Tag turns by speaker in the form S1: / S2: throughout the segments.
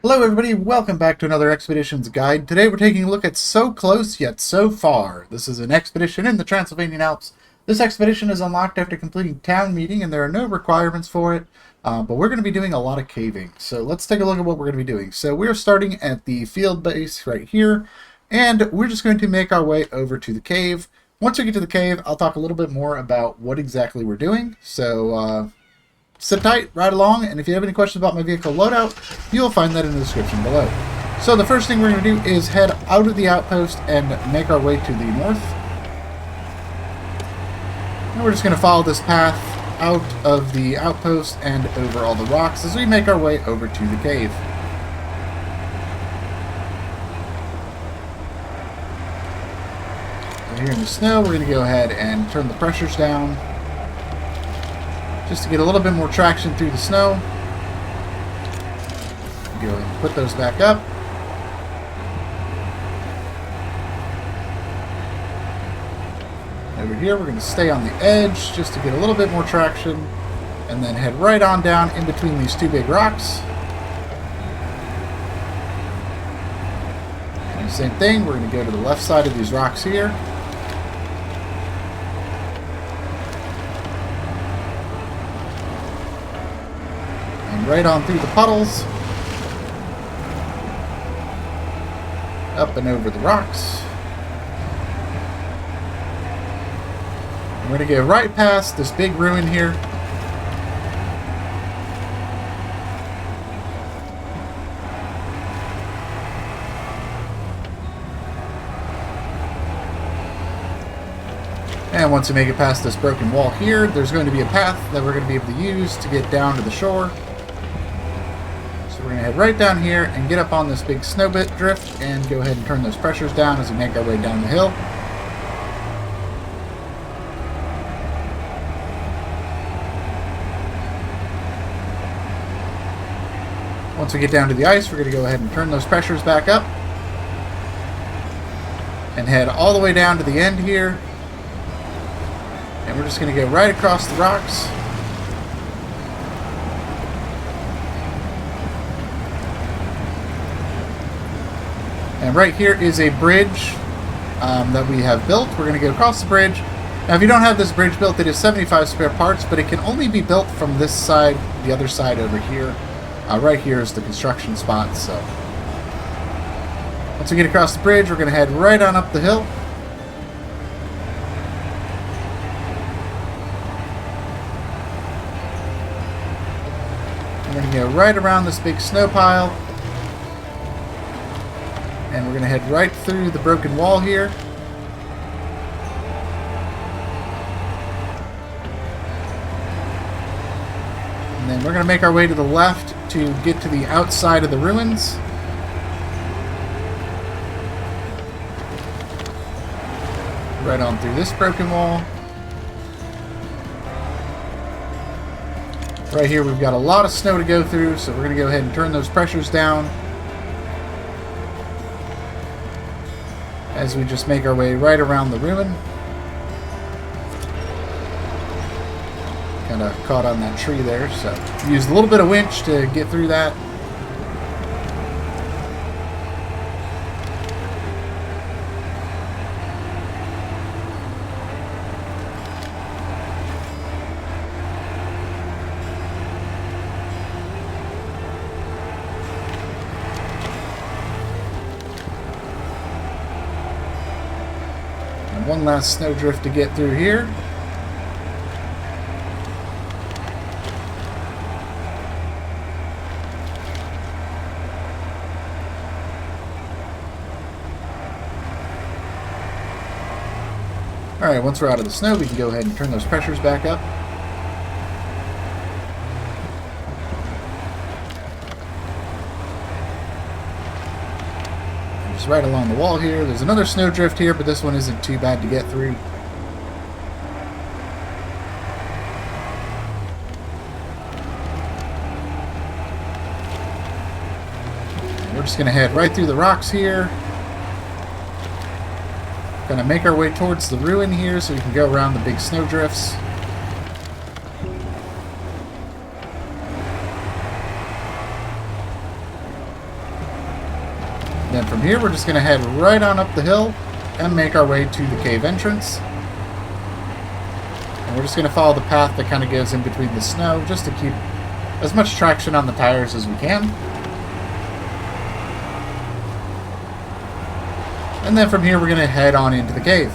S1: Hello everybody, welcome back to another Expeditions Guide. Today we're taking a look at So Close Yet So Far. This is an expedition in the Transylvanian Alps. This expedition is unlocked after completing town meeting and there are no requirements for it, but we're going to be doing a lot of caving. So let's take a look at what we're going to be doing. So we're starting at the field base right here, and we're just going to make our way over to the cave. Once we get to the cave, I'll talk a little bit more about what exactly we're doing. So sit tight, ride along, and if you have any questions about my vehicle loadout, you'll find that in the description below. So the first thing we're going to do is head out of the outpost and make our way to the north. And we're just going to follow this path out of the outpost and over all the rocks as we make our way over to the cave. So here in the snow, we're going to go ahead and turn the pressures down, just to get a little bit more traction through the snow. Go ahead and put those back up. Over here, we're going to stay on the edge just to get a little bit more traction, and then head right on down in between these two big rocks. And same thing, we're going to go to the left side of these rocks here. Right on through the puddles, up and over the rocks. And we're going to go right past this big ruin here. And once we make it past this broken wall here, there's going to be a path that we're going to be able to use to get down to the shore. We're going to head right down here and get up on this big snow bit drift and go ahead and turn those pressures down as we make our way down the hill. Once we get down to the ice, we're going to go ahead and turn those pressures back up and head all the way down to the end here. And we're just going to go right across the rocks. And right here is a bridge that we have built. We're going to go across the bridge. Now, if you don't have this bridge built, it is 75 spare parts, but it can only be built from this side, the other side over here. Right here is the construction spot. So once we get across the bridge, we're going to head right on up the hill. We're going to go right around this big snow pile. And we're going to head right through the broken wall here. And then we're going to make our way to the left to get to the outside of the ruins. Right on through this broken wall. Right here we've got a lot of snow to go through, so we're going to go ahead and turn those pressures down as we just make our way right around the ruin. Kind of caught on that tree there, so used a little bit of winch to get through that. One last snowdrift to get through here. Alright, once we're out of the snow, we can go ahead and turn those pressures back up. Right along the wall here. There's another snowdrift here, but this one isn't too bad to get through. We're just going to head right through the rocks here. Going to make our way towards the ruin here so we can go around the big snowdrifts. Then from here, we're just going to head right on up the hill and make our way to the cave entrance. And we're just going to follow the path that kind of goes in between the snow, just to keep as much traction on the tires as we can. And then from here, we're going to head on into the cave.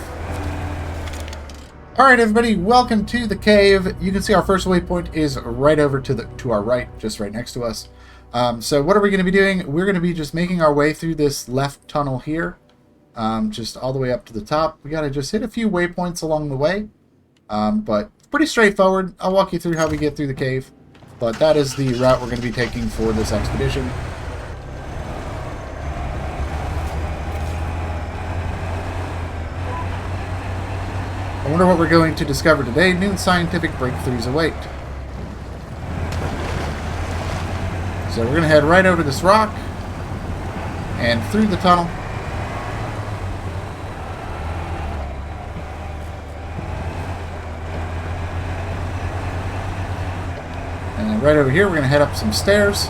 S1: Alright everybody, welcome to the cave. You can see our first waypoint is right over to our right, just right next to us. So what are we going to be doing? We're going to be just making our way through this left tunnel here, just all the way up to the top. We got to just hit a few waypoints along the way, but pretty straightforward. I'll walk you through how we get through the cave, but that is the route we're going to be taking for this expedition. I wonder what we're going to discover today. New scientific breakthroughs await. So we're going to head right over this rock and through the tunnel. And then right over here, we're going to head up some stairs.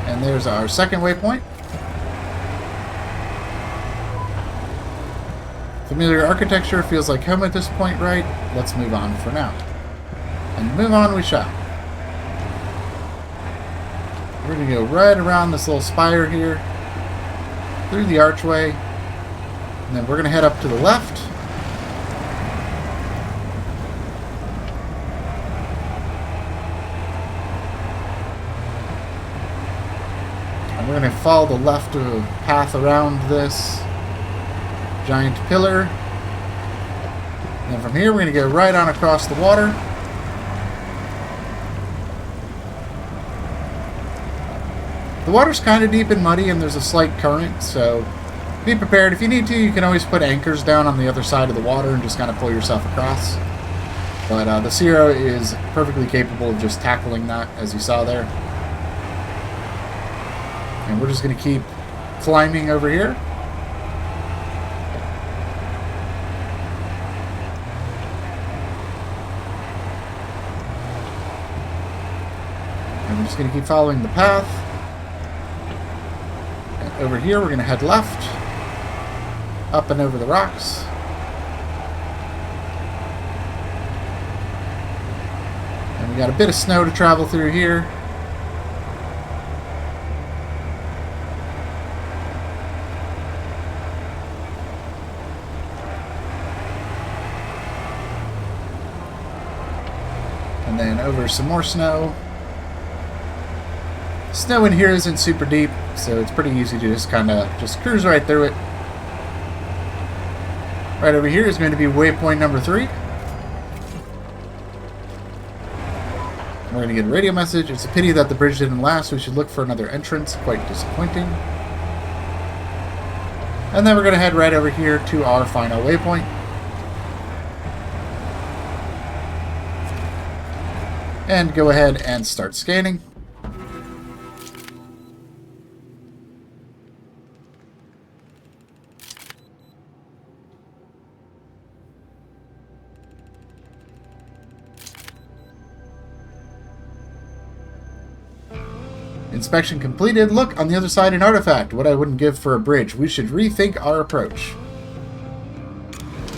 S1: And there's our second waypoint. Familiar architecture feels like home at this point, right? Let's move on for now. And move on we shall. We're going to go right around this little spire here, through the archway, and then we're going to head up to the left. And we're going to follow the left path around this giant pillar. And then from here, we're going to go right on across the water. The water's kind of deep and muddy, and there's a slight current, so be prepared. If you need to, you can always put anchors down on the other side of the water and just kind of pull yourself across. But the SIRO is perfectly capable of just tackling that, as you saw there. And we're just going to keep climbing over here. And we're just going to keep following the path. And over here, we're going to head left, up and over the rocks. And we got a bit of snow to travel through here. And then over some more snow. Snow in here isn't super deep, so it's pretty easy to just kind of cruise right through it. Right over here is going to be waypoint number 3. We're going to get a radio message. It's a pity that the bridge didn't last. We should look for another entrance. Quite disappointing. And then we're going to head right over here to our final waypoint. And go ahead and start scanning. Inspection completed. Look, on the other side, an artifact. What I wouldn't give for a bridge. We should rethink our approach.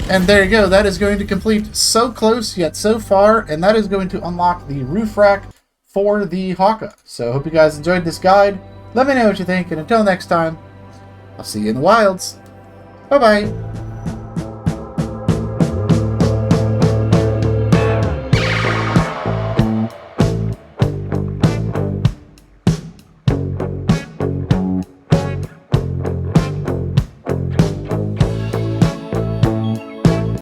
S1: And there you go. That is going to complete So Close Yet So Far, and that is going to unlock the roof rack for the Hawka. So I hope you guys enjoyed this guide. Let me know what you think, and until next time, I'll see you in the wilds. Bye-bye.